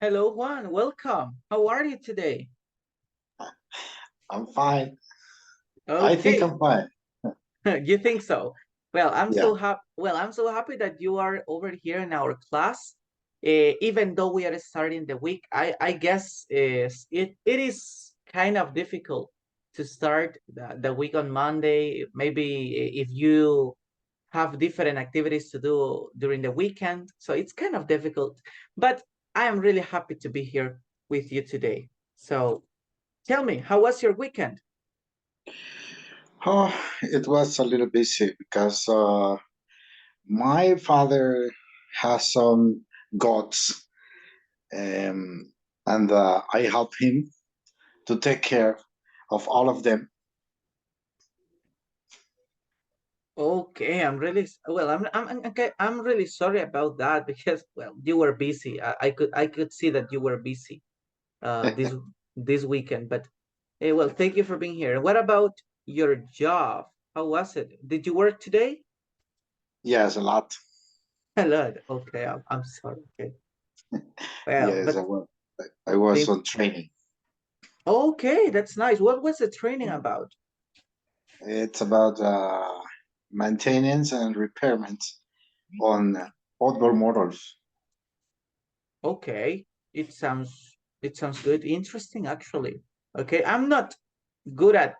Hello, Juan. Welcome. How are you today? I'm fine. I think Okay, I'm fine. you think so? Well, I'm Yeah. so happy. Well, I'm so happy that you are over here in our class. Even though we are starting the week, I guess it is kind of difficult to start the week on Monday. Maybe if you have different activities to do during the weekend, so it's kind of difficult. But I am really happy to be here with you today. So tell me, how was your weekend? Oh, it was a little busy because my father has some goats, um, and I help him to take care of all of them. Okay, I'm really well. Okay. I'm really sorry about that because well, you were busy. I could see that you were busy this weekend. But well, thank you for being here. What about your job? How was it? Did you work today? Yes, a lot. A lot. Okay, I'm sorry. Okay. Well, Yes, but I was the on training. okay, that's nice. What was the training about? It's about maintenance and repairment on outboard models. Okay, it sounds good. Interesting, actually. Okay, I'm not good at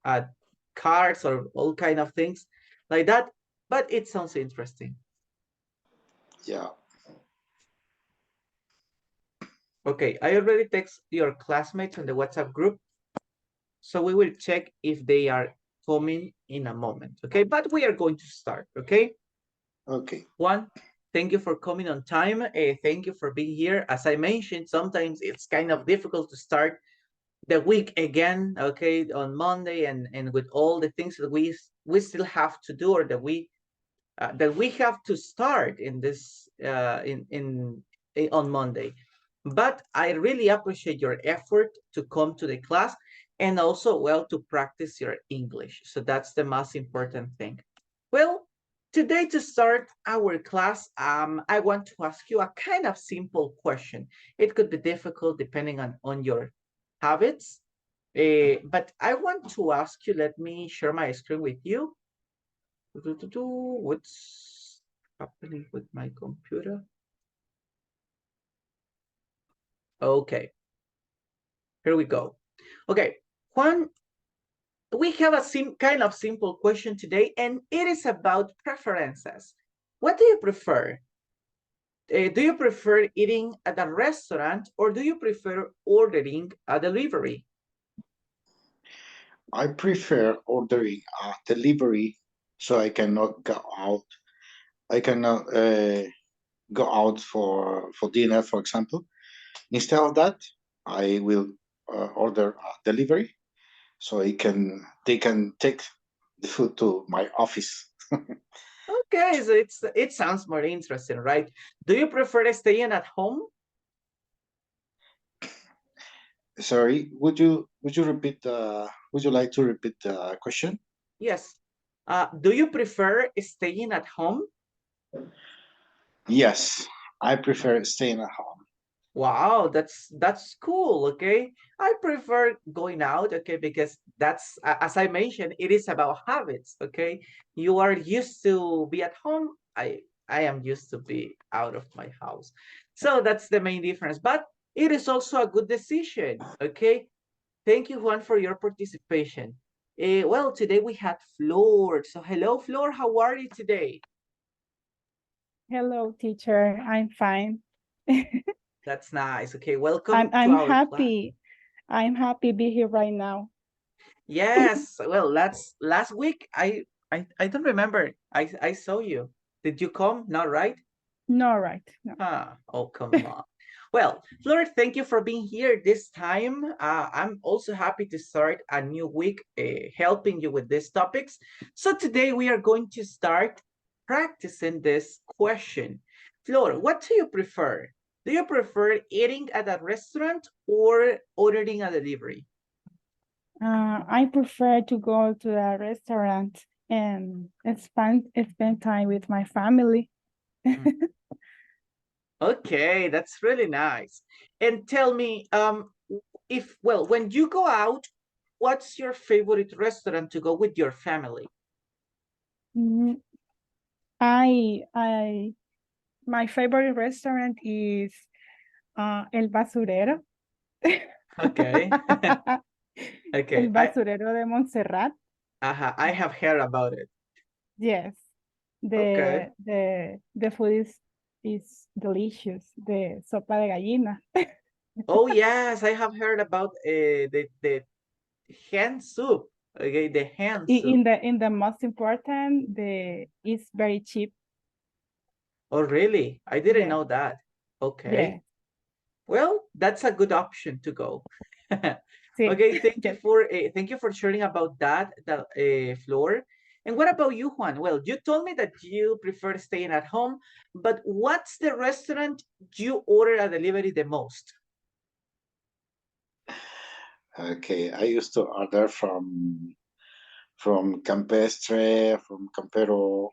at cards or all kind of things like that, but it sounds interesting. Yeah. Okay, I already text your classmates on the WhatsApp group, so we will check if they are coming in a moment. Okay, but we are going to start. Okay, Okay. Juan, thank you for coming on time. Thank you for being here. As I mentioned, sometimes it's kind of difficult to start the week again, okay, on Monday, and with all the things that we still have to do, or that we have to start in this on Monday. But I really appreciate your effort to come to the class, and also well to practice your English. So that's the most important thing. Well, today to start our class, I want to ask you a kind of simple question. It could be difficult depending on your habits, but I want to ask you. Let me share my screen with you. What's happening with my computer? Okay, here we go. Okay, Juan, we have a kind of simple question today, and it is about preferences. What do you prefer? Do you prefer eating at a restaurant, or do you prefer ordering a delivery? I prefer ordering a delivery so I cannot go out. I cannot go out for dinner, for example. Instead of that, I will order a delivery so they can take the food to my office. Okay, so it sounds more interesting, right? Do you prefer staying at home? Sorry, would you repeat? Would you like to repeat the question? Yes. Do you prefer staying at home? Yes, I prefer staying at home. Wow, that's cool. Okay, I prefer going out. Okay, because that's as I mentioned, it is about habits. Okay, you are used to be at home. I am used to be out of my house, so that's the main difference. But it is also a good decision. Okay, thank you, Juan, for your participation. Well, today we had Flor. So hello, Flor. How are you today? Hello, teacher. I'm fine. That's nice. Okay, welcome I'm to I'm our class. happy. I'm happy be here right now. Yes. Well, last week I don't remember. I saw you. Did you come? Not right? No, right. No. Ah, oh come on. Well, Fleur, thank you for being here this time. I'm also happy to start a new week helping you with these topics. So today we are going to start practicing this question. Flor, what do you prefer? Do you prefer eating at a restaurant or ordering a delivery? I prefer to go to a restaurant and spend time with my family. Mm. Okay, that's really nice. And tell me, when you go out, what's your favorite restaurant to go with your family? Mm, my favorite restaurant is El Basurero. Okay. Okay. El Basurero de Montserrat. I have heard about it. Yes, Okay. the food is delicious. The sopa de gallina. Oh yes, I have heard about the hen soup. Okay, the hen soup. In the most important, the it's very cheap. Oh really? I didn't Yeah, know that. yeah, Okay. Well, that's a good option to go. sí, Okay, yes. thank you for sharing about that, Flor. And what about you, Juan? Well, you told me that you prefer staying at home, but what's the restaurant you order a delivery the most? Okay, I used to order from Campestre, from Campero,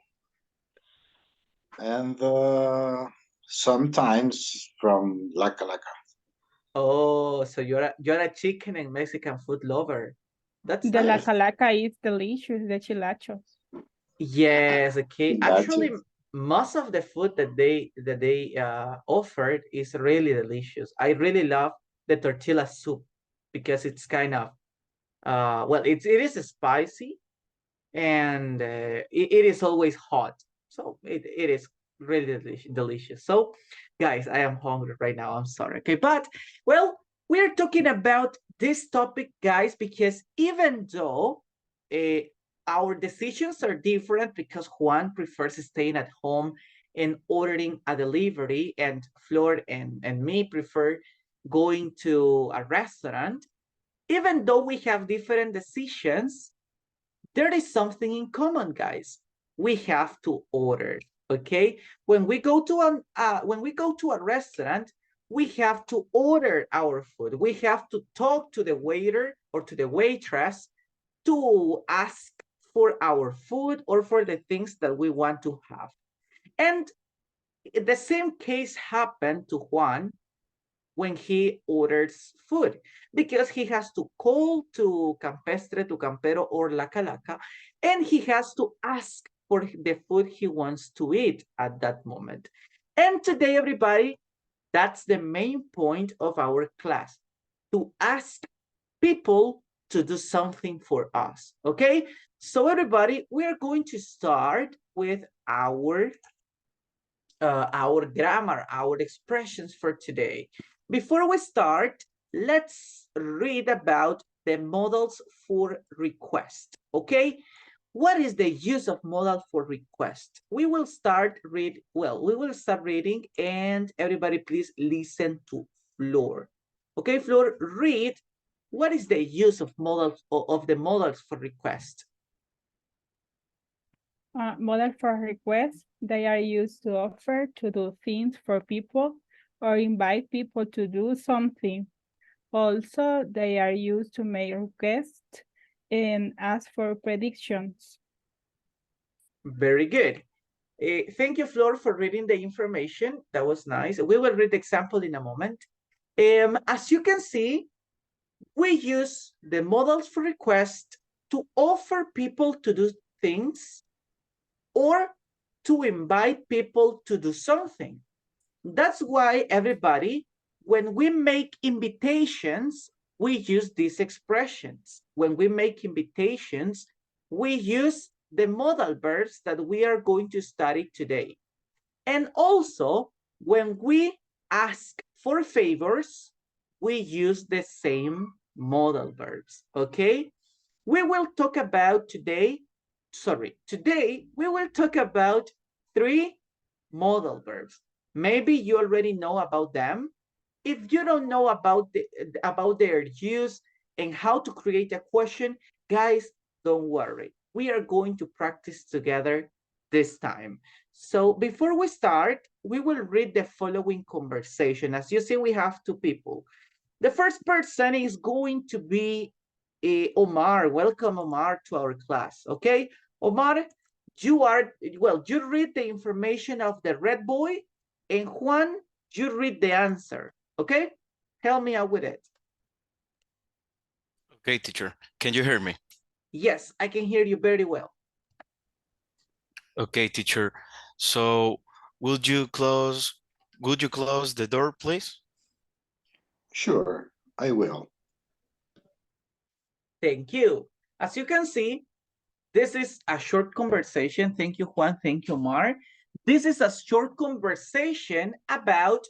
and sometimes from La Calaca. Oh, so you're a chicken and Mexican food lover. That's The la nice. calaca is delicious. The chilachos. Yes, okay. That's Actually, it. most of the food that they offered is really delicious. I really love the tortilla soup because it's kind of well, it is spicy and it is always hot, so it is really delicious. So, guys, I am hungry right now. I'm sorry. Okay, but well, we're talking about this topic, guys, because even though uh, our decisions are different, because Juan prefers staying at home and ordering a delivery, and Flor and me prefer going to a restaurant. Even though we have different decisions, there is something in common, guys. We have to order. Okay, when we go to a restaurant, we have to order our food. We have to talk to the waiter or to the waitress to ask for our food or for the things that we want to have. And the same case happened to Juan when he orders food, because he has to call to Campestre, to Campero, or La Calaca, and he has to ask for the food he wants to eat at that moment. And today, everybody, that's the main point of our class, to ask people to do something for us. Okay, so everybody, we are going to start with our grammar, our expressions for today. Before we start, let's read about the modals for request, okay? What is the use of modal for request? We will start reading, and everybody please listen to Flor. Okay, Flor, read. What is the use of the modals for request? Model for requests, they are used to offer to do things for people or invite people to do something. Also, they are used to make requests and ask for predictions. Very good. Thank you, Flor, for reading the information. That was nice. We will read the example in a moment. As you can see, we use the modals for request to offer people to do things or to invite people to do something. That's why, everybody, when we make invitations, we use these expressions. When we make invitations, we use the modal verbs that we are going to study today. And also, when we ask for favors, we use the same modal verbs, okay? We will talk about today we will talk about 3 modal verbs. Maybe you already know about them. If you don't know about their use and how to create a question, guys, don't worry. We are going to practice together this time. So before we start, we will read the following conversation. As you see, we have 2 people. The first person is going to be Omar. Welcome, Omar, to our class. Okay, Omar, you read the information of the red boy, and Juan, you read the answer, okay? Help me out with it. Okay, teacher. Can you hear me? Yes, I can hear you very well. Okay, teacher. So would you close the door, please? Sure, I will. Thank you. As you can see, this is a short conversation. Thank you, Juan. Thank you, Mar. This is a short conversation about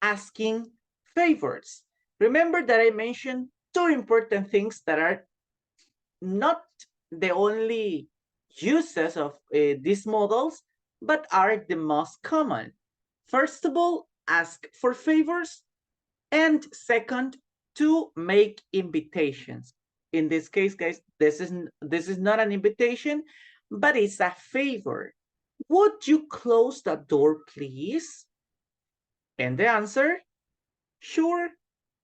asking favors. Remember that I mentioned two important things that are not the only uses of these models, but are the most common. First of all, ask for favors, and second, to make invitations. In this case, guys, this is not an invitation, but it's a favor. Would you close the door, please? And the answer, sure,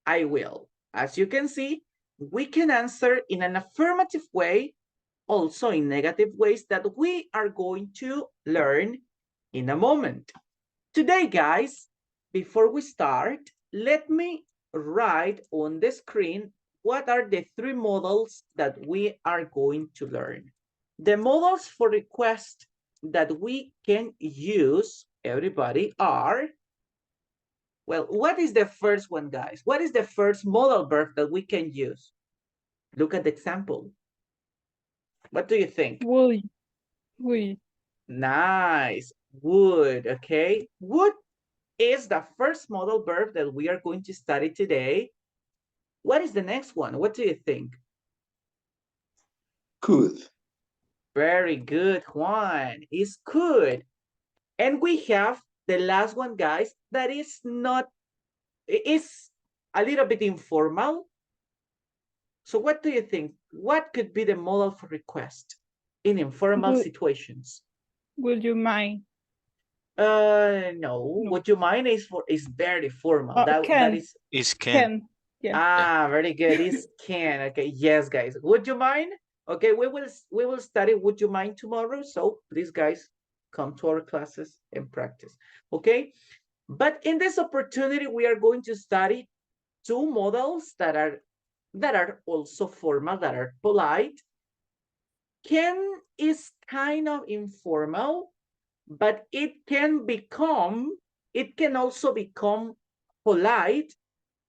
I will. As you can see, we can answer in an affirmative way, also in negative ways that we are going to learn in a moment. Today, guys, before we start, let me write on the screen what are the three models that we are going to learn. The models for request that we can use, everybody, are, well, what is the first one, guys? What is the first modal verb that we can use? Look at the example. What do you think? Would. Would. Nice. Would, okay? Would is the first modal verb that we are going to study today. What is the next one? What do you think? Could. Very good, Juan. Is could. And we have the last one, guys, that is not, is a little bit informal. So what do you think? What could be the modal for request in informal situations? Would you mind? No. No. Would you mind is very formal. That Can. is Is can. Yeah. very good. Is can. Okay, yes, guys. Would you mind? Okay, we will study would you mind tomorrow. So please, guys, come to our classes and practice. Okay, but in this opportunity, we are going to study two models that are also formal, that are polite. Can is kind of informal, but it can also become polite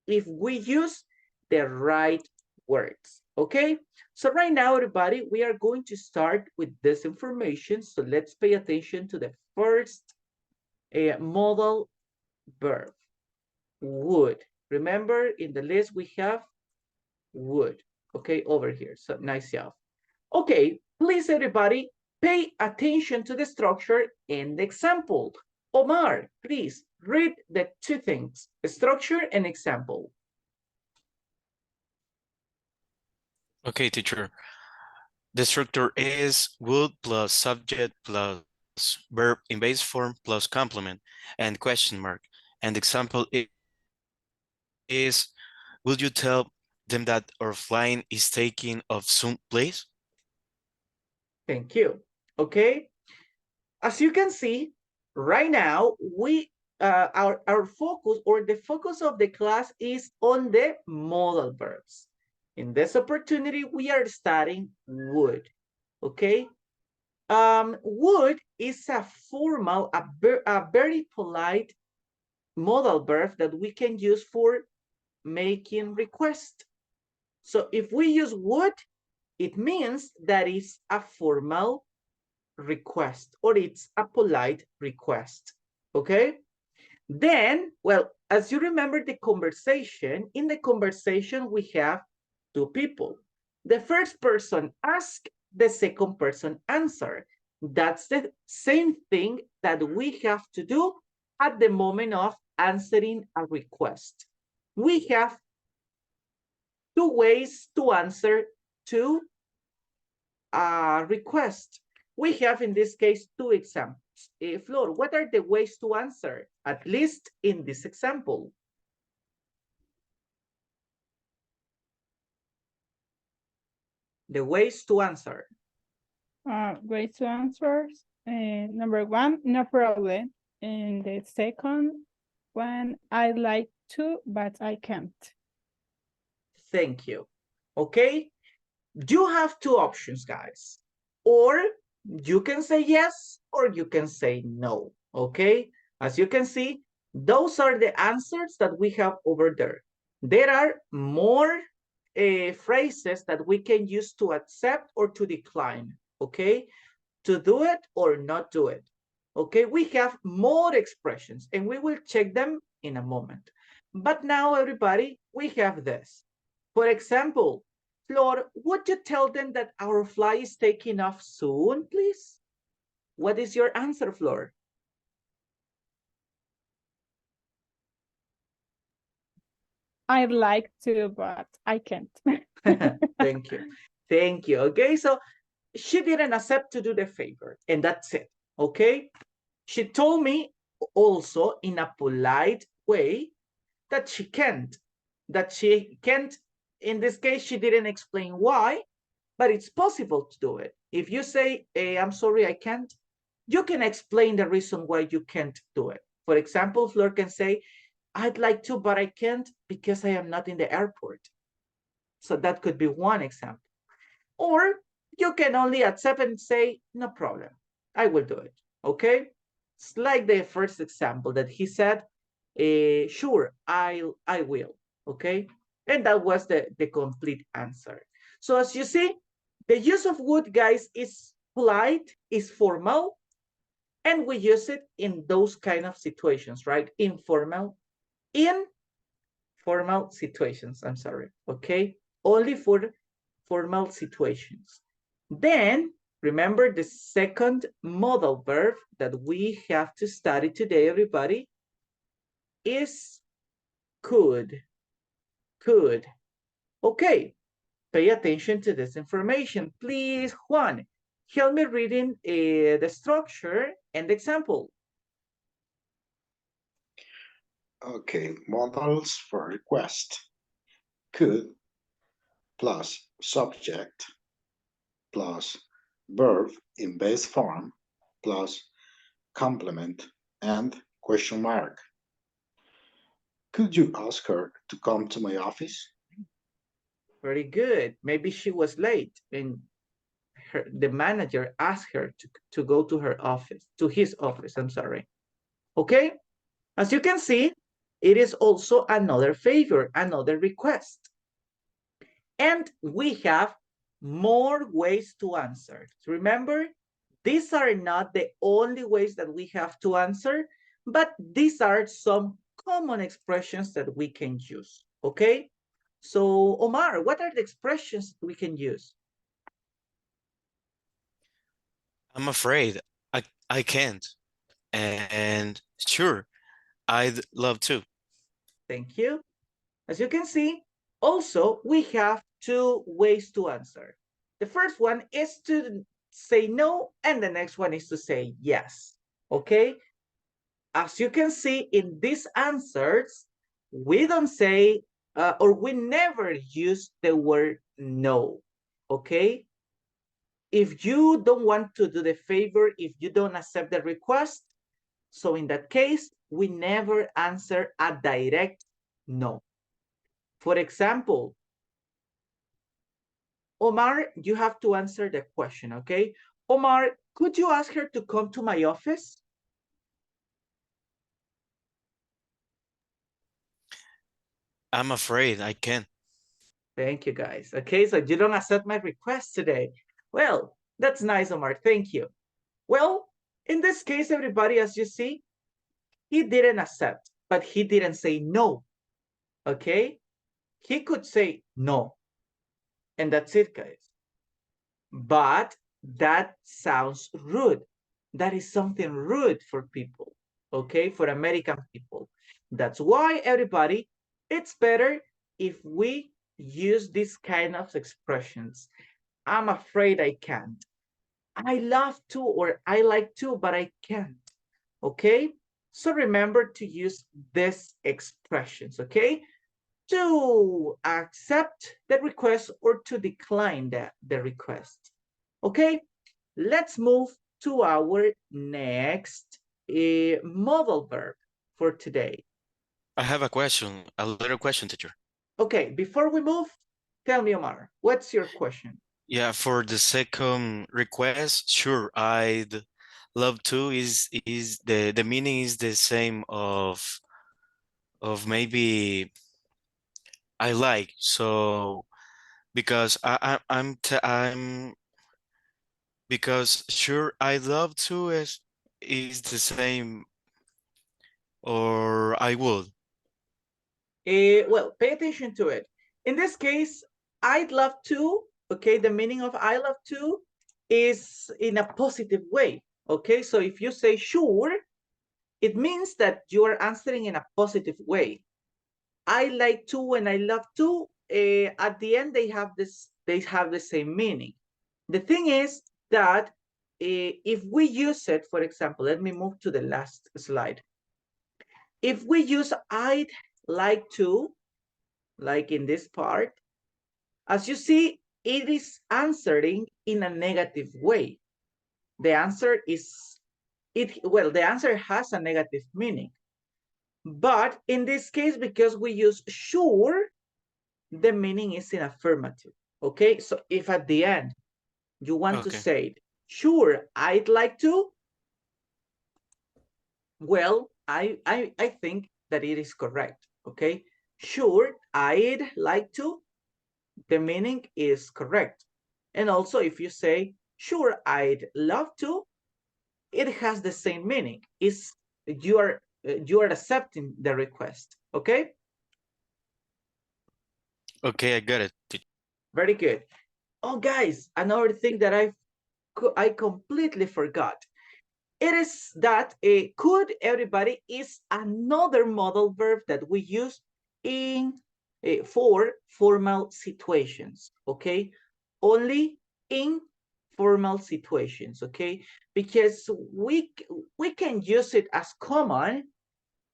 if we use the right words, okay? So right now, everybody, we are going to start with this information. So let's pay attention to the first modal verb, would. Remember, in the list, we have would, okay, over here. So nice job. Okay, please, everybody, pay attention to the structure and the example. Omar, please read the two things, structure and example. Okay, teacher. The structure is would plus subject plus verb in base form plus complement and question mark. And example is, would you tell them that our flying is taking off soon, please? Thank you. Okay, as you can see, right now, our focus, or the focus of the class, is on the modal verbs. In this opportunity, we are studying would, okay? Would is a formal, a very polite modal verb that we can use for making request. So if we use would, it means that it's a formal request, or it's a polite request, okay? Then, well, as you remember the conversation, in the conversation we have two people. The first person ask, the second person answer. That's the same thing that we have to do at the moment of answering a request. We have two ways to answer to a request. We have, in this case, two examples. Flor, what are the ways to answer, at least in this example? The ways to answer. Ways to answer. Number one, no problem. And the second, When I like to, but I can't. Thank you. Okay, you have two options, guys. Or you can say yes, or you can say no. Okay, as you can see, those are the answers that we have over there. There are more phrases that we can use to accept or to decline. Okay, to do it or not do it. Okay, we have more expressions and we will check them in a moment. But now, everybody, we have this. For example, Flor, would you tell them that our flight is taking off soon, please? What is your answer, Flor? I'd like to, but I can't. Thank you. Thank you. Okay, so she didn't accept to do the favor, and that's it. Okay, she told me also in a polite way that she can't. In this case, she didn't explain why, but it's possible to do it. If you say, hey, I'm sorry, I can't, you can explain the reason why you can't do it. For example, Fleur can say, I'd like to, but I can't because I am not in the airport. So that could be one example. Or you can only accept and say, no problem, I will do it, okay? It's like the first example that he said, sure, I will, okay? And that was the complete answer. So as you see, the use of would, guys, is polite, is formal, and we use it in those kind of situations, right? Informal, in formal situations, I'm sorry, okay? Only for formal situations. Then, remember the second modal verb that we have to study today, everybody, is could. Could. Okay, pay attention to this information. Please, Juan, help me reading the structure and the example. Okay, modals for request. Could plus subject plus verb in base form plus complement and question mark. Could you ask her to come to my office? Very good. Maybe she was late and the manager asked her to go to her office, to his office, I'm sorry. Okay, as you can see, it is also another favor, another request. And we have more ways to answer. So remember, these are not the only ways that we have to answer, but these are some common expressions that we can use, okay? So Omar, what are the expressions we can use? I'm afraid I can't. And sure, I'd love to. Thank you. As you can see, also, we have two ways to answer. The first one is to say no, and the next one is to say yes, okay? As you can see in these answers, we don't say, or we never use the word no, okay? If you don't want to do the favor, if you don't accept the request, so in that case, we never answer a direct no. For example, Omar, you have to answer the question, okay? Omar, could you ask her to come to my office? I'm afraid I can't. Thank you, guys. Okay, so you don't accept my request today. Well, that's nice, Omar. Thank you. Well, in this case, everybody, as you see, he didn't accept, but he didn't say no, okay? He could say no, and that's it, guys. But that sounds rude. That is something rude for people, okay? For American people. That's why, everybody, it's better if we use these kind of expressions. I'm afraid I can't. I love to, or I like to, but I can't, okay? So remember to use these expressions, okay? To accept the request or to decline the request. Okay, let's move to our next modal verb for today. I have a question, a little question, teacher. Okay, before we move, tell me, Omar, what's your question? Yeah, for the second request, sure, I'd love to is the meaning is the same of maybe I like. So because I'm because sure I love to is the same or I would. Well, pay attention to it. In this case, I'd love to, okay, the meaning of I love to is in a positive way, okay? So if you say sure, it means that you are answering in a positive way. I like to and I love to, at the end, they have the same meaning. The thing is that if we use it, for example, let me move to the last slide. If we use I'd like to, like in this part, as you see, it is answering in a negative way. The answer is, the answer has a negative meaning. But in this case, because we use sure, the meaning is in affirmative. Okay, so if at the end you want to Okay. say, sure, I'd like to, well, I think that it is correct. Okay, sure, I'd like to, the meaning is correct. And also if you say, sure, I'd love to, it has the same meaning. Is you are accepting the request. Okay, Okay, I got it. very good. Oh, guys, another thing that I completely forgot. It is that could everybody is another modal verb that we use in for formal situations, okay? Only in formal situations, okay? Because we can use it as common,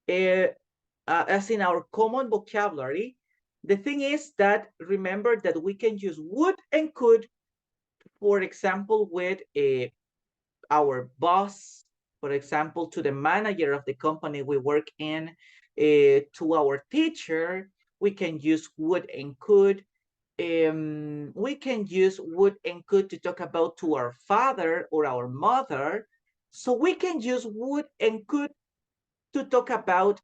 as in our common vocabulary. The thing is that remember that we can use would and could, for example, with our boss, for example, to the manager of the company we work in, to our teacher, we can use would and could. We can use would and could to talk about to our father or our mother. So we can use would and could to talk about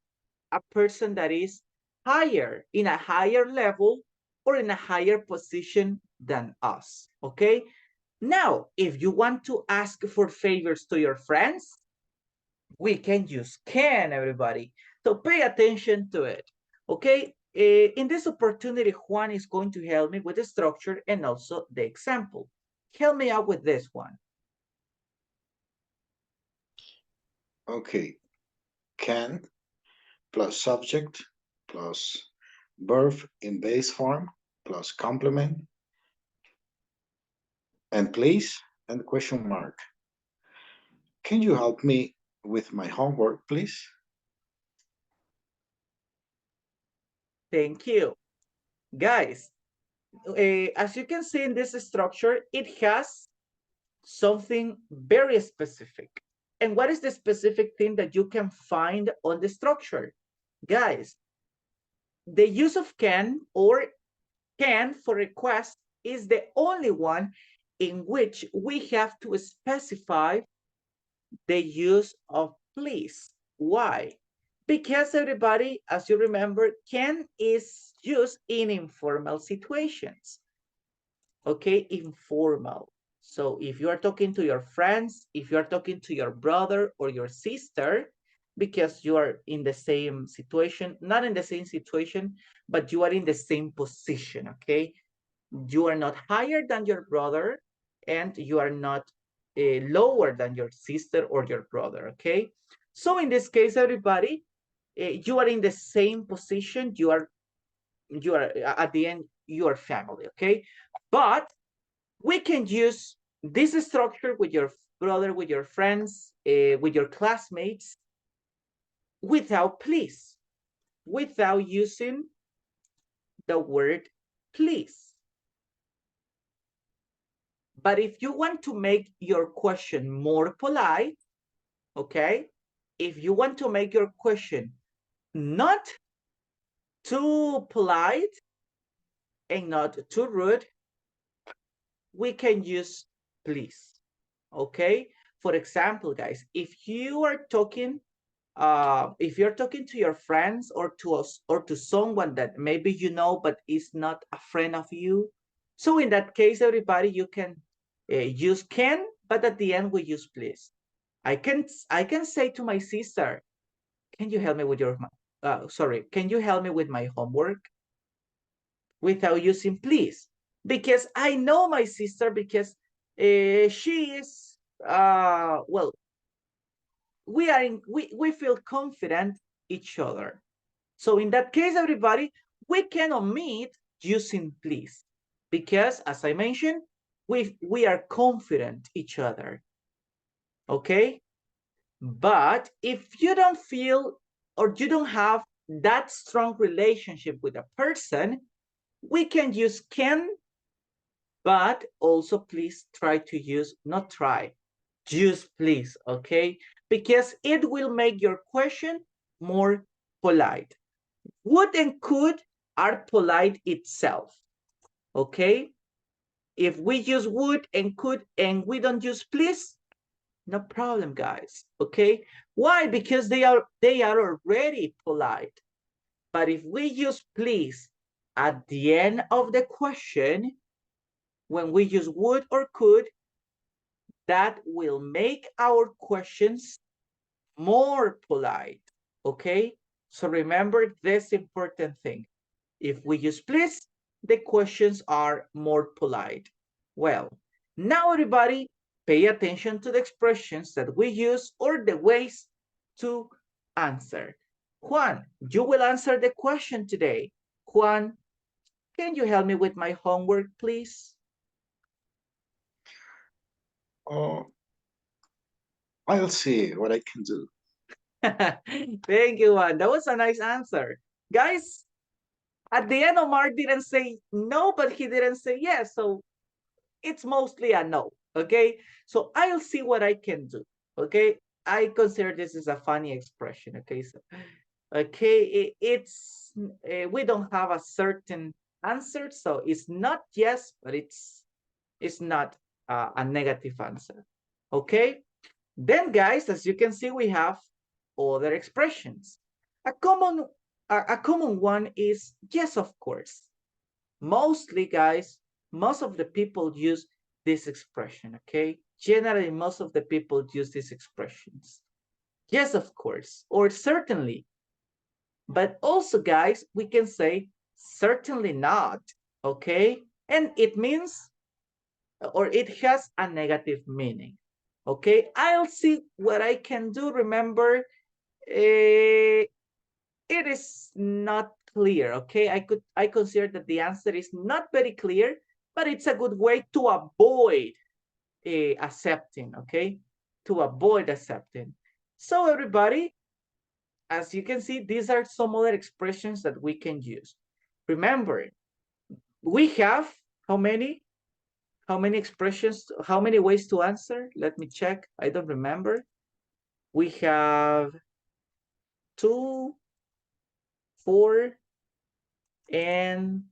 a person that is higher, in a higher level or in a higher position than us, okay? Now, if you want to ask for favors to your friends, we can use can, everybody. So pay attention to it, okay? In this opportunity, Juan is going to help me with the structure and also the example. Help me out with this one. Okay, can plus subject plus verb in base form plus complement and please and question mark. Can you help me with my homework, please? Thank you. Guys, as you can see in this structure, it has something very specific. And what is the specific thing that you can find on the structure? Guys, the use of can or can for request is the only one in which we have to specify the use of please. Why? Because everybody, as you remember, can is used in informal situations. Okay, informal. So if you are talking to your friends, if you are talking to your brother or your sister, because you are in the same situation, not in the same situation, but you are in the same position, okay? You are not higher than your brother and you are not lower than your sister or your brother, okay? So in this case, everybody, you are in the same position. You are at the end, you are family, okay? But we can use this structure with your brother, with your friends, with your classmates, without please, without using the word please. But if you want to make your question more polite, okay, if you want to make your question not too polite and not too rude, we can use please. Okay? For example, guys, if you're talking to your friends or to us or to someone that maybe you know but is not a friend of you, so in that case, everybody, you can use can, but at the end we use please. I can say to my sister, can you help me with your can you help me with my homework, without using please, because I know my sister, because she is well, we feel confident each other. So in that case, everybody, we can omit using please, because as I mentioned, we are confident each other. Okay? But if you don't feel or you don't have that strong relationship with a person, we can use can, but also please try to use, not try, use please, okay? Because it will make your question more polite. Would and could are polite itself, okay? If we use would and could and we don't use please, no problem, guys, okay? Why? Because they are already polite. But if we use please at the end of the question, when we use would or could, that will make our questions more polite, okay? So remember this important thing. If we use please, the questions are more polite. Well, now everybody pay attention to the expressions that we use or the ways to answer. Juan, you will answer the question today. Juan, can you help me with my homework, please? Oh, I'll see what I can do. Thank you, Juan. That was a nice answer. Guys, at the end, Omar didn't say no, but he didn't say yes. So it's mostly a no, okay? So I'll see what I can do, okay? I consider this is a funny expression, okay? So, okay, we don't have a certain answer, so it's not yes, but it's not a negative answer, okay? Then, guys, as you can see, we have other expressions. A common one is yes, of course. Mostly, guys, most of the people use this expression, okay? Generally, most of the people use these expressions. Yes, of course, or certainly. But also, guys, we can say certainly not, okay? And it means, or it has a negative meaning, okay? I'll see what I can do. Remember, it is not clear, okay? I consider that the answer is not very clear, but it's a good way to avoid accepting, okay? To avoid accepting. So everybody, as you can see, these are some other expressions that we can use. Remember, we have how many? How many expressions? How many ways to answer? Let me check. I don't remember. We have 2, 4, and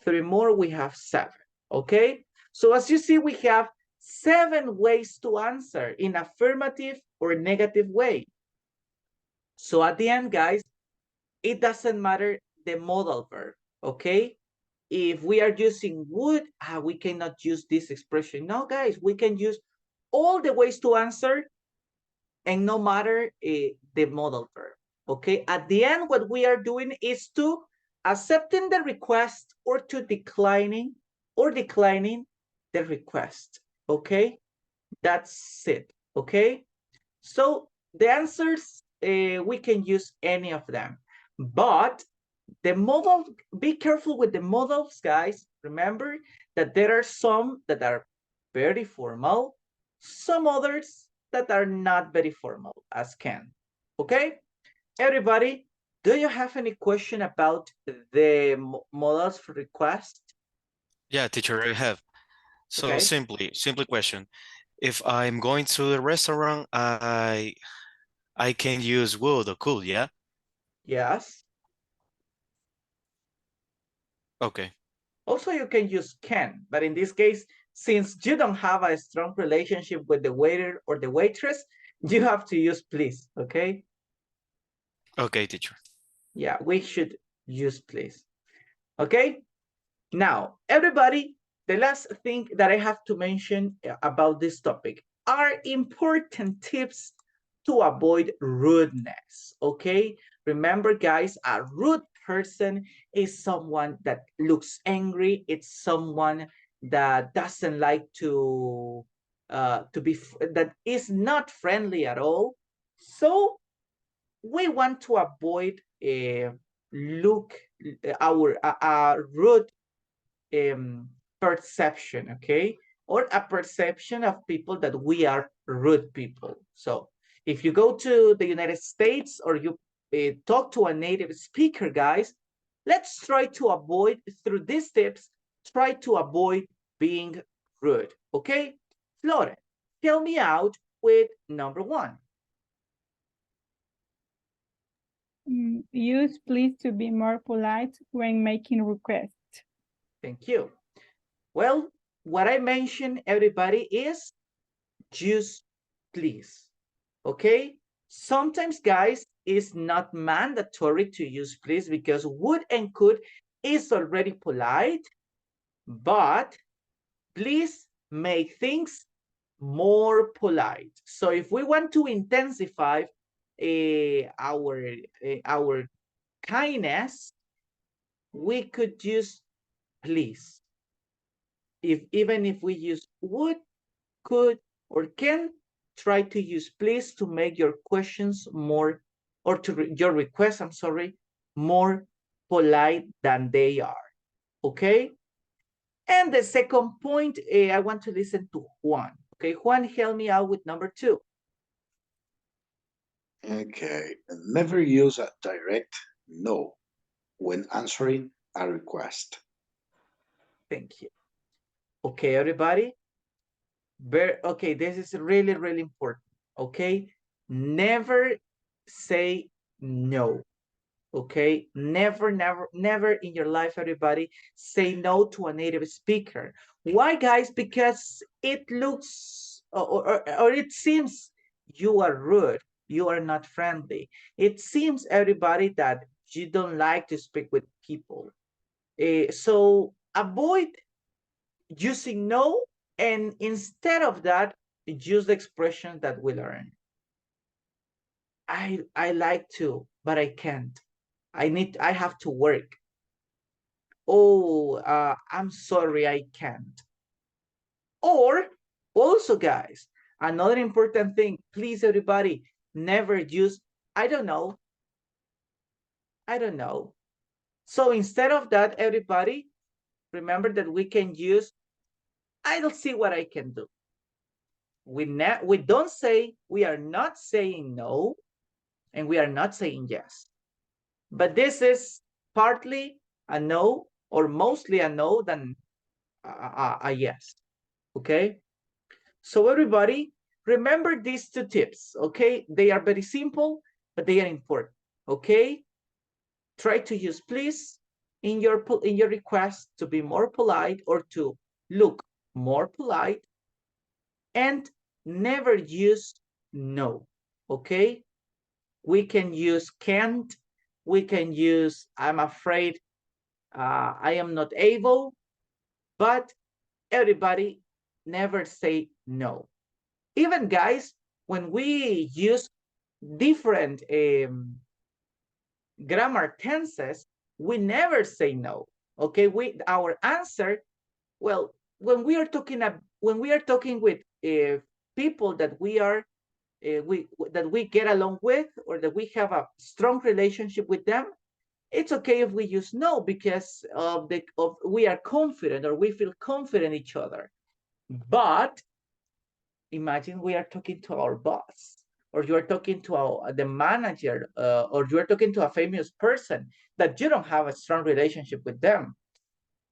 3 more. We have 7. Okay. So as you see, we have 7 ways to answer in affirmative or negative way. So at the end, guys, it doesn't matter the modal verb. Okay. If we are using would, we cannot use this expression. No, guys, we can use all the ways to answer and no matter the modal verb. Okay, at the end, what we are doing is to accepting the request or to declining the request. Okay, that's it. Okay, so the answers, we can use any of them, but the modal, be careful with the modals, guys. Remember that there are some that are very formal, some others that are not very formal, as can. Okay, everybody, do you have any question about the modals for request? Yeah, teacher, I have. So Okay. simply question. If I'm going to the restaurant, I can use would or could, yeah? Yes. Okay. Also, you can use can, but in this case, since you don't have a strong relationship with the waiter or the waitress, you have to use please, okay? Okay, teacher. Yeah, we should use please. Okay? Now, everybody, the last thing that I have to mention about this topic are important tips to avoid rudeness. Okay? Remember, guys, a rude person is someone that looks angry. It's someone that doesn't like to be that is not friendly at all. So we want to avoid look our rude perception, okay? Or a perception of people that we are rude people. So if you go to the United States or you talk to a native speaker, guys, let's try to avoid, through these tips, try to avoid being rude, okay? Flore, help me out with number 1. Use please to be more polite when making requests. Thank you. Well, what I mentioned, everybody, is use please. Okay? Sometimes, guys, it's not mandatory to use please because would and could is already polite, but please make things more polite. So if we want to intensify our kindness, we could use please. Even if we use would, could, or can, try to use please to make your questions more, or to your requests, I'm sorry, more polite than they are. Okay? And the second point, I want to listen to Juan. Okay, Juan, help me out with number 2. Okay. Never use a direct no when answering a request. Thank you. Okay, everybody. Okay, this is really, really important. Okay, never say no. Okay, never, never, never in your life, everybody, say no to a native speaker. Why, guys? Because it looks or it seems you are rude, you are not friendly. It seems, everybody, that you don't like to speak with people. So avoid using no, and instead of that, use the expression that we learn. I like to, but I can't. I have to work. Oh, I'm sorry, I can't. Or also, guys, another important thing, please, everybody, never use I don't know. I don't know. So instead of that, everybody, remember that we can use I'll see what I can do. We don't say, we are not saying no, and we are not saying yes. But this is partly a no, or mostly a no than a yes. Okay? So everybody, remember these 2 tips, okay? They are very simple, but they are important, okay? Try to use please in your request to be more polite or to look more polite, and never use no, okay? We can use can't, we can use I'm afraid, I am not able, but everybody, never say no. Even, guys, when we use different grammar tenses, we never say no. Okay, our answer, well, when we are talking with people that we are that we get along with, or that we have a strong relationship with them, it's okay if we use no, because we are confident, or we feel confident in each other. But imagine we are talking to our boss, or you are talking to the manager, or you are talking to a famous person that you don't have a strong relationship with them.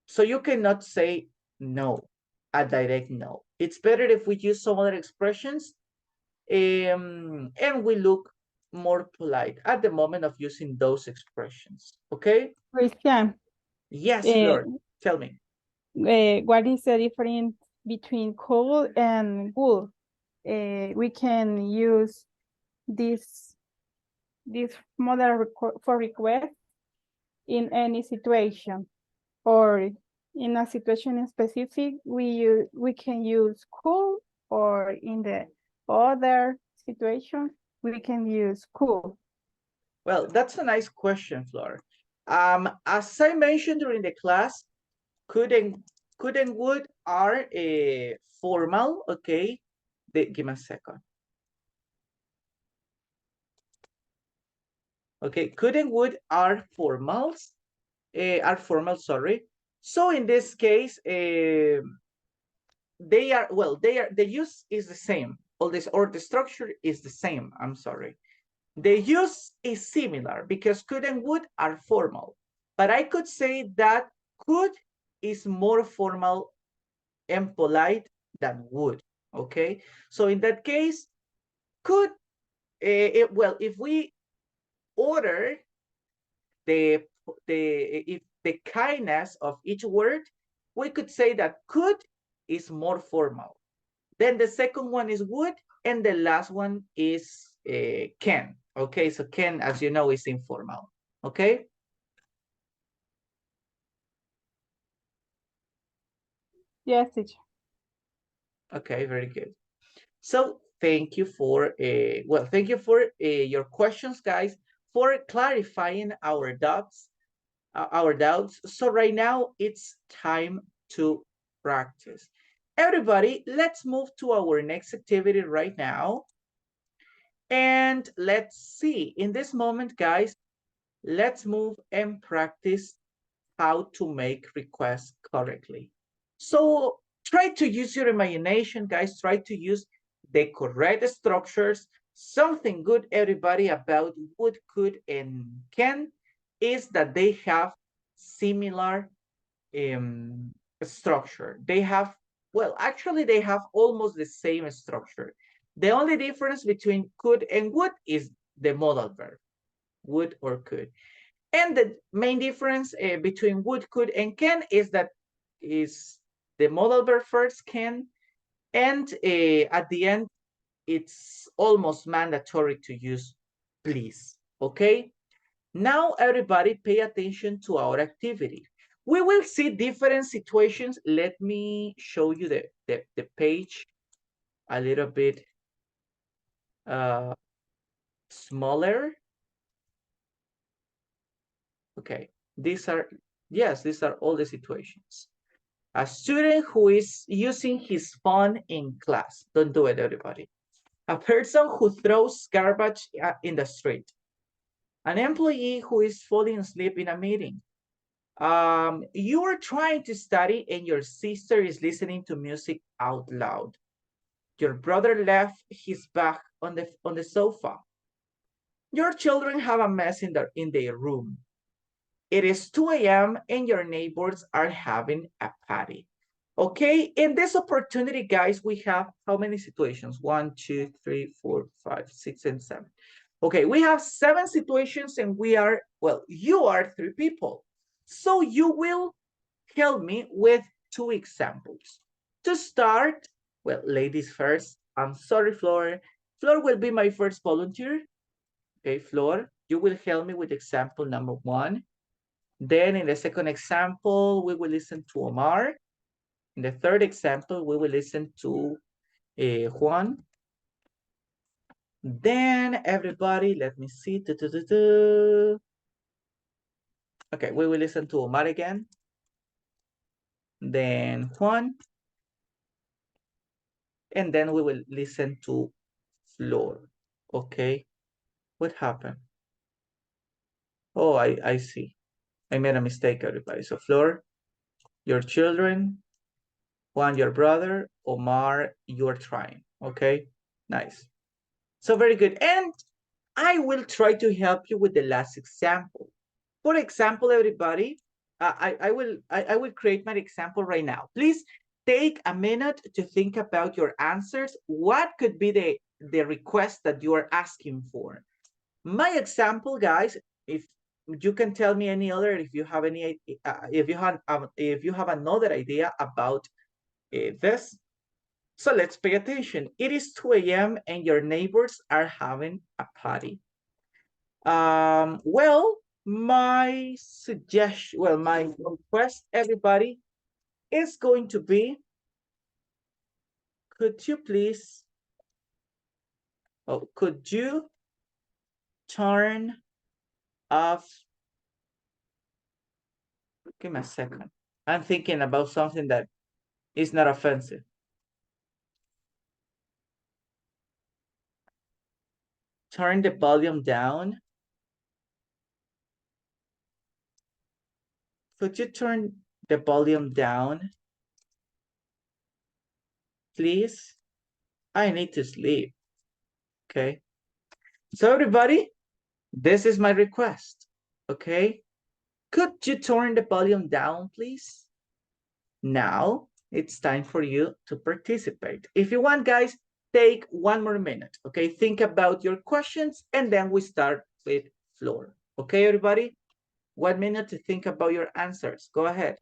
So you cannot say no, a direct no. It's better if we use some other expressions, and we look more polite at the moment of using those expressions. Okay? Christian, Yes, Uh, Flor, tell me. what is the difference between cool and would? We can use this model for request in any situation, or in a situation specific, we can use cool, or in the other situation, we can use cool. Well, that's a nice question, Flor. As I mentioned during the class, could and would are formal, okay? Give me a second. Okay, could and would are formals, sorry. So in this case, they are, well, the use is the same. All this, or the structure is the same, I'm sorry. The use is similar because could and would are formal. But I could say that could is more formal and polite than would, okay? So in that case, could, well, if we order the if the kindness of each word, we could say that could is more formal. Then the second one is would, and the last one is can. Okay, so can, as you know, is informal. Okay. Yes, teacher. Okay, very good. So thank you for thank you for your questions, guys, for clarifying our doubts. So right now it's time to practice. Everybody, let's move to our next activity right now. And let's see, in this moment, guys, let's move and practice how to make requests correctly. So try to use your imagination, guys. Try to use the correct structures. Something good, everybody, about would, could, and can is that they have similar structure. They have, well, actually, they have almost the same structure. The only difference between could and would is the modal verb, would or could. And the main difference between would, could, and can is that is the modal verb first, can, and at the end, it's almost mandatory to use please, okay? Now, everybody pay attention to our activity. We will see different situations. Let me show you the page a little bit smaller. Okay, these are, yes, these are all the situations. A student who is using his phone in class. Don't do it, everybody. A person who throws garbage in the street. An employee who is falling asleep in a meeting. You are trying to study and your sister is listening to music out loud. Your brother left his bag on the sofa. Your children have a mess in their room. It is 2 a.m. and your neighbors are having a party. Okay, in this opportunity, guys, we have how many situations? 1, 2, 3, 4, 5, 6, and 7. Okay, we have 7 situations and we are, well, you are 3 people. So you will help me with 2 examples. To start, well, ladies first. I'm sorry, Flor. Flor will be my first volunteer. Okay, Flor, you will help me with example number 1. Then in the second example, we will listen to Omar. In the third example, we will listen to Juan. Then everybody, let me see. Okay, we will listen to Omar again. Then Juan. And then we will listen to Flor. Okay, what happened? Oh, I see. I made a mistake, everybody. So Flor, your children, Juan, your brother, Omar, you're trying. Okay, nice. So very good. And I will try to help you with the last example. For example, everybody, I will create my example right now. Please take a minute to think about your answers. What could be the request that you are asking for? My example, guys, if you can tell me any other if you have any if you have another idea about this. So let's pay attention. It is 2 a.m. and your neighbors are having a party. Well, my suggestion, well, my request, everybody, is going to be, could you please, oh, could you turn off, give me a second. I'm thinking about something that is not offensive. Turn the volume down. Could you turn the volume down, please? I need to sleep, okay? So everybody, this is my request, okay? Could you turn the volume down, please? Now it's time for you to participate. If you want, guys, take 1 more minute, okay? Think about your questions and then we start with Floor. Okay, everybody? 1 minute to think about your answers. Go ahead.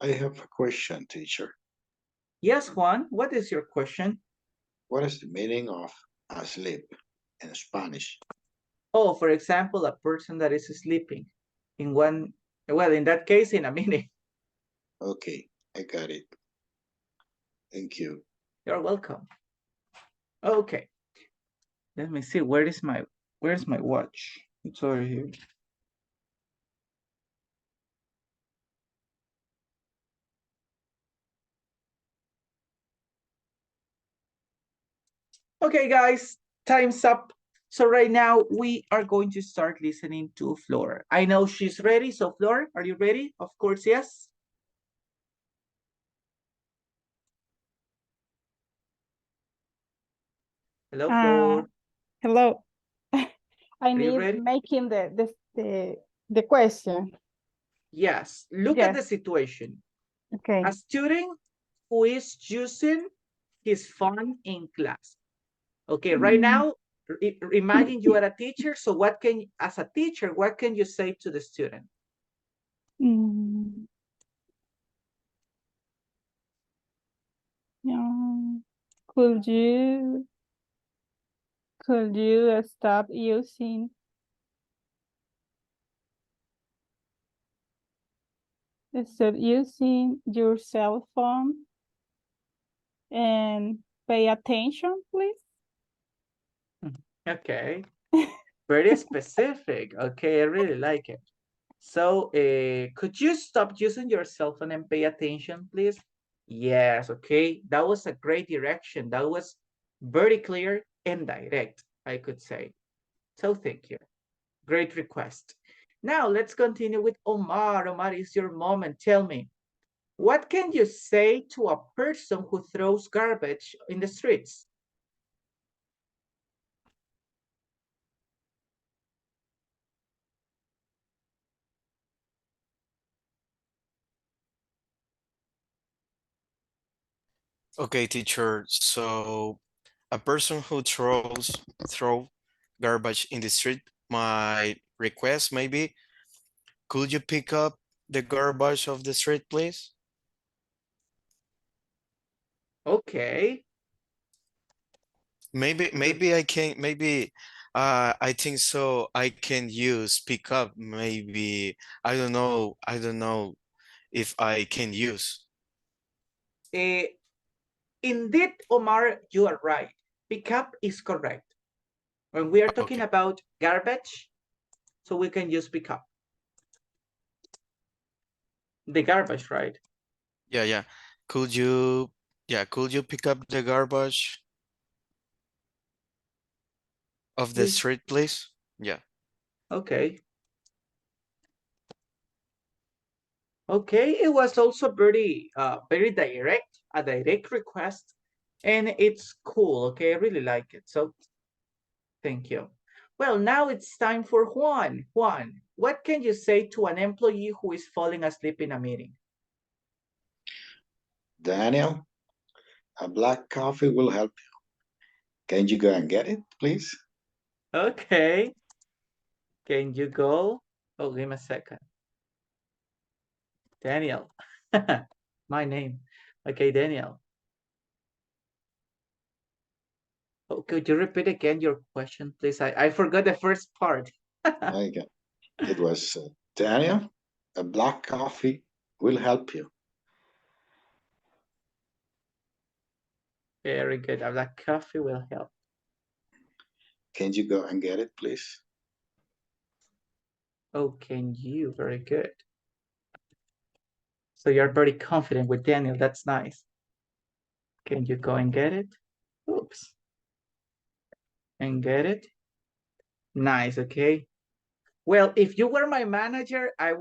I have a question, teacher. Yes, Juan, what is your question? What is the meaning of asleep in Spanish? Oh, for example, a person that is sleeping in one, well, in that case, in a minute. Okay, I got it. Thank you. You're welcome. Okay. Let me see, where's my watch? It's over here. Okay, guys, time's up. So right now we are going to start listening to Flor. I know she's ready. So Flor, are you ready? Of course, yes. Hello, Flor. Hello. I Are you need ready? making the question. Yes. Look at Yes. the situation. Okay. A student who is using his phone in class. Okay, right now, imagine you are a teacher. So what can, as a teacher, what can you say to the student? Mm. Yeah. Could you stop using your cell phone and pay attention, please? Okay, very specific. Okay, I really like it. So, could you stop using your cell phone and pay attention, please? Yes, okay. That was a great direction. That was very clear and direct, I could say. So thank you. Great request. Now let's continue with Omar. Omar, it's your moment. Tell me, what can you say to a person who throws garbage in the streets? Okay, teacher. So a person who throw garbage in the street, my request maybe, could you pick up the garbage of the street, please? Okay. Maybe I can, maybe I think so I can use pick up, maybe I don't know if I can use. Uh, Indeed, Omar, you are right. Pick up is correct. When we are talking Okay. about garbage, so we can use pick up. The garbage, right? Yeah. Could you could you pick up the garbage of the Please. street, please? Yeah. Okay. Okay, it was also very very direct, a direct request, and it's cool. Okay, I really like it. So thank you. Well, now it's time for Juan. Juan, what can you say to an employee who is falling asleep in a meeting? Daniel, a black coffee will help you. Can you go and get it, please? Okay, can you go? Oh, give me a second. Daniel, my name. Okay, Daniel. Oh, could you repeat again your question, please? I forgot the first part. Okay. It was Daniel, a black coffee will help you. Very good. A black coffee will help. Can you go and get it, please? Oh, can you? Very good. So you're very confident with Daniel. That's nice. Can you go and get it? Oops. And get it? Nice. Okay. Well, if you were my manager, I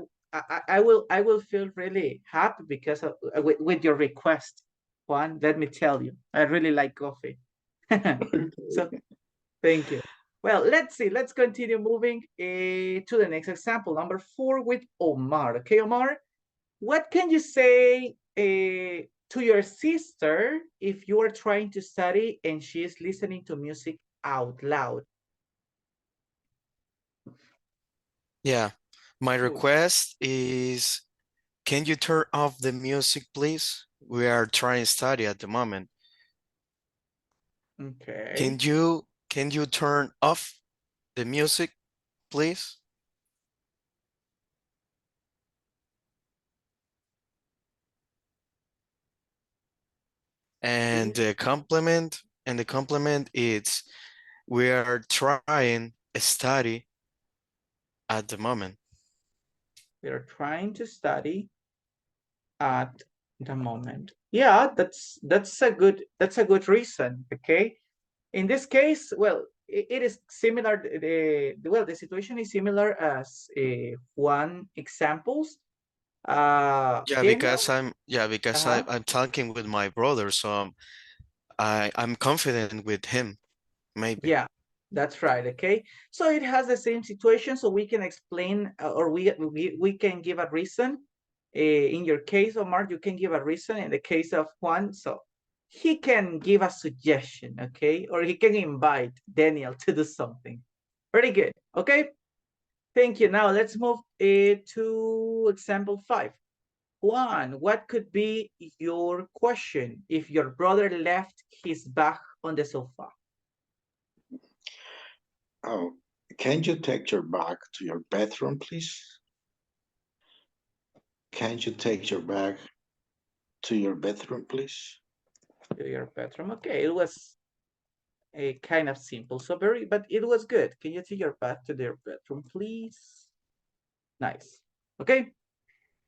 will feel really happy because of with your request, Juan. Let me tell you, I really like coffee. So thank you. Well, let's see. Let's continue moving to the next example, number 4 with Omar. Okay, Omar, what can you say to your sister if you are trying to study and she is listening to music out loud? Yeah, my Ooh, request is, can you turn off the music, please? We are trying to study at the moment. okay. Can you turn off the music, please? And the compliment is, we are trying to study at the moment. We are trying to study at the moment. Yeah, that's a good reason. Okay. In this case, well, it is similar. The situation is similar as one examples. Daniel. Because Uh-huh. I'm talking with my brother, so I'm confident with him, maybe. Yeah, that's right. Okay, so it has the same situation, so we can explain or we can give a reason. In your case, Omar, you can give a reason. In the case of Juan, so he can give a suggestion, okay, or he can invite Daniel to do something. Very good. Okay, thank you. Now let's move to example 5. Juan, what could be your question if your brother left his bag on the sofa? Oh, can you take your bag to your bedroom, please? Can you take your bag to your bedroom, please? To your bedroom. Okay, it was a kind of simple, so very, but it was good. Can you take your bag to their bedroom, please? Nice. Okay.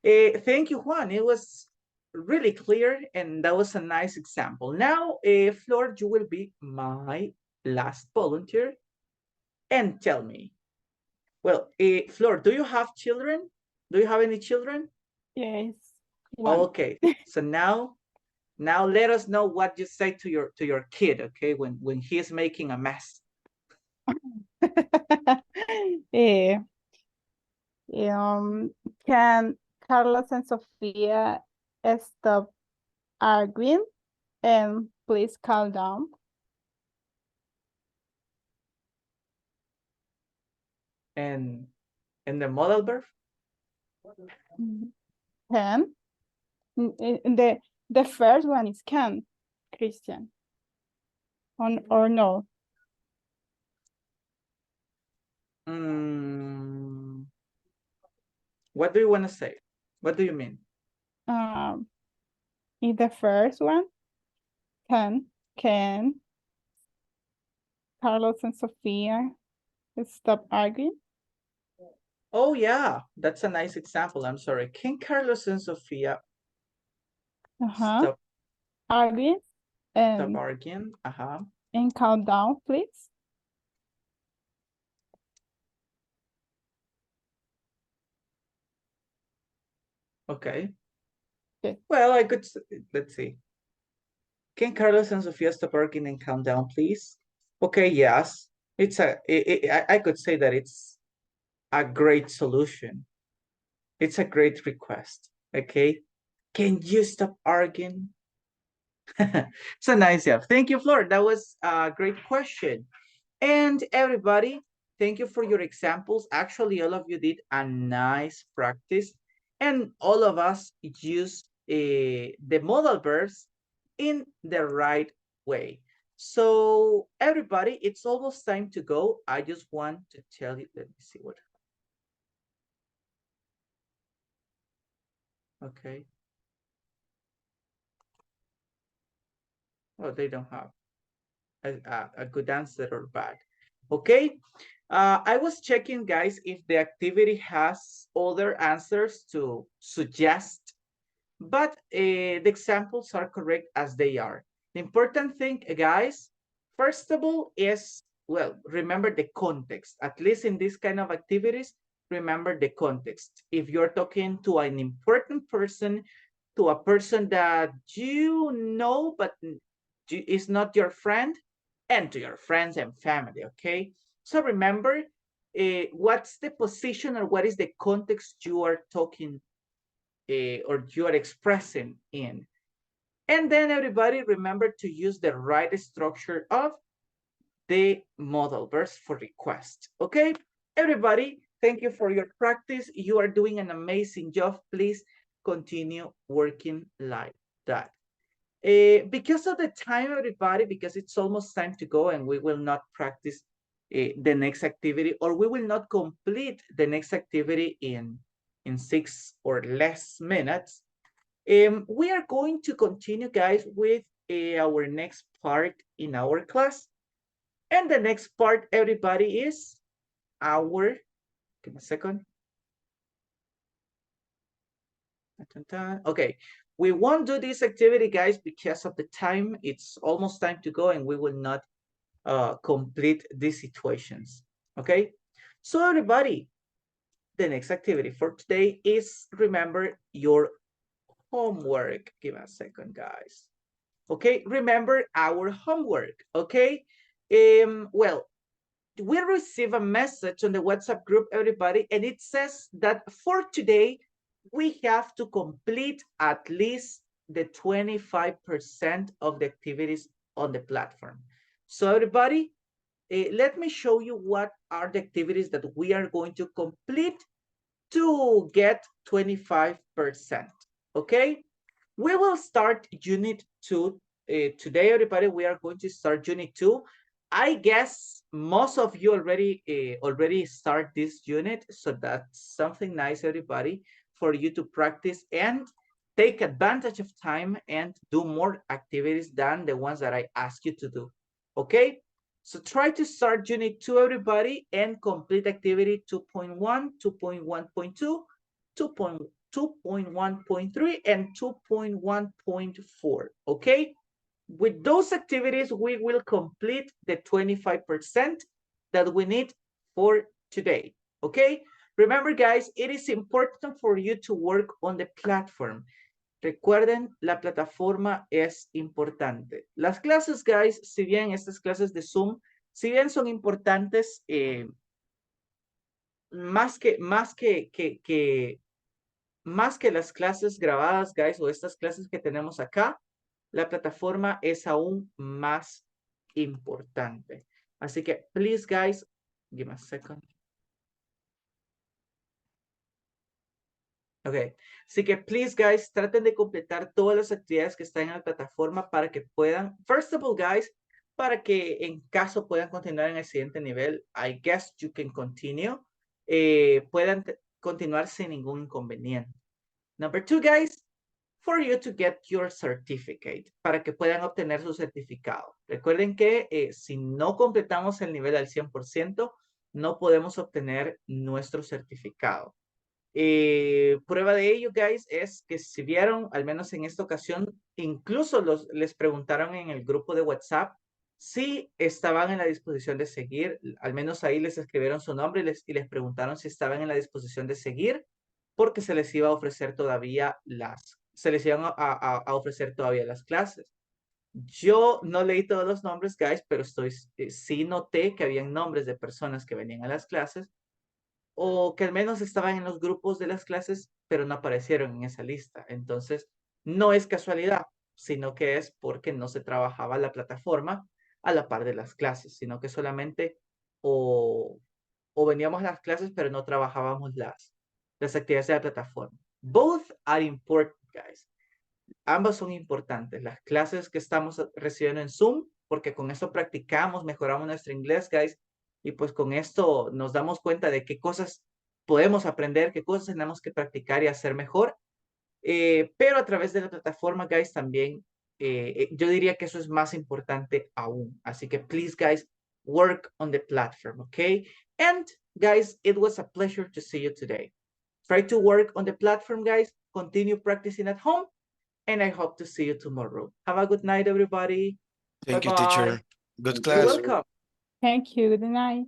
Thank you, Juan. It was really clear, and that was a nice example. Now, Flor, you will be my last volunteer, and tell me. Well, Flor, do you have children? Do you have any children? Yes. One. Okay. So now let us know what you say to your kid, okay, when he's making a mess. Eh, can Carlos and Sofia stop arguing and please calm down? And the modal verb? Can. The first one is can, Christian. Or no? What do you want to say? What do you mean? In the first one, can Carlos and Sofia stop arguing? Oh yeah, that's a nice example. I'm sorry. Can Carlos and Sofia stop Arguing and arguing? and calm down, please. Okay. Okay. Well, I could, let's see. Can Carlos and Sofia stop working and calm down, please? Okay, yes. It's I could say that it's a great solution. It's a great request. Okay. Can you stop arguing? So nice, yeah. Thank you, Flor. That was a great question. And everybody, thank you for your examples. Actually, all of you did a nice practice, and all of us use the modal verbs in the right way. So everybody, it's almost time to go. I just want to tell you, let me see what. Okay. Oh, they don't have a good answer or bad. Okay. I was checking, guys, if the activity has other answers to suggest, but the examples are correct as they are. The important thing, guys, first of all, is, well, remember the context. At least in this kind of activities, remember the context. If you're talking to an important person, to a person that you know, but is not your friend, and to your friends and family, okay? So remember what's the position or what is the context you are talking or you are expressing in. And then everybody remember to use the right structure of the modal verbs for request, okay? Everybody, thank you for your practice. You are doing an amazing job. Please continue working like that. Because of the time, everybody, because it's almost time to go and we will not practice the next activity, or we will not complete the next activity in 6 or less minutes. We are going to continue, guys, with our next part in our class. And the next part, everybody, is our, give me a second. Okay, we won't do this activity, guys, because of the time. It's almost time to go and we will not complete these situations, okay? So everybody, the next activity for today is, remember your homework. Give me a second, guys. Okay, remember our homework, okay? Well, we receive a message on the WhatsApp group, everybody, and it says that for today, we have to complete at least the 25% of the activities on the platform. So everybody, let me show you what are the activities that we are going to complete to get 25%, okay? We will start Unit 2 today, everybody. We are going to start Unit 2. I guess most of you already start this unit, so that's something nice, everybody, for you to practice and take advantage of time and do more activities than the ones that I ask you to do, okay? So try to start Unit 2, everybody, and complete activity 2.1, 2.1.2, 2.1.3, and 2.1.4, okay? With those activities, we will complete the 25% that we need for today, okay? Remember, guys, it is important for you to work on the platform. Recuerden, la plataforma es importante. Las clases, guys, si bien estas clases de Zoom, si bien son importantes, más que las clases grabadas, guys, o estas clases que tenemos acá, la plataforma es aún más importante. Así que, please, guys, give me a second. Ok, así que, please, guys, traten de completar todas las actividades que están en la plataforma para que puedan, first of all, guys, para que en caso puedan continuar en el siguiente nivel, I guess you can continue, puedan continuar sin ningún inconveniente. Number 2, guys, for you to get your certificate, para que puedan obtener su certificado. Recuerden que si no completamos el nivel al 100%, no podemos obtener nuestro certificado. Prueba de ello, guys, es que si vieron, al menos en esta ocasión, incluso les preguntaron en el grupo de WhatsApp si estaban en la disposición de seguir, al menos ahí les escribieron su nombre y les preguntaron si estaban en la disposición de seguir. porque se les iba a ofrecer todavía se les iban a ofrecer todavía las clases. Yo no leí todos los nombres, guys, pero sí noté que habían nombres de personas que venían a las clases o que al menos estaban en los grupos de las clases, pero no aparecieron en esa lista. Entonces, no es casualidad, sino que es porque no se trabajaba la plataforma a la par de las clases, sino que solamente o veníamos a las clases, pero no trabajábamos las actividades de la plataforma. Both are important, guys. Ambas son importantes. Las clases que estamos recibiendo en Zoom, porque con eso practicamos, mejoramos nuestro inglés, guys, y pues con esto nos damos cuenta de qué cosas podemos aprender, qué cosas tenemos que practicar y hacer mejor. Pero a través de la plataforma, guys, también yo diría que eso es más importante aún. Así que, please, guys, work on the platform, okay? And, guys, it was a pleasure to see you today. Try to work on the platform, guys. Continue practicing at home. And I hope to see you tomorrow. Have a good night, everybody. Thank you, Bye-bye. teacher. Good Thank You're class. you. welcome. Thank you. Good night.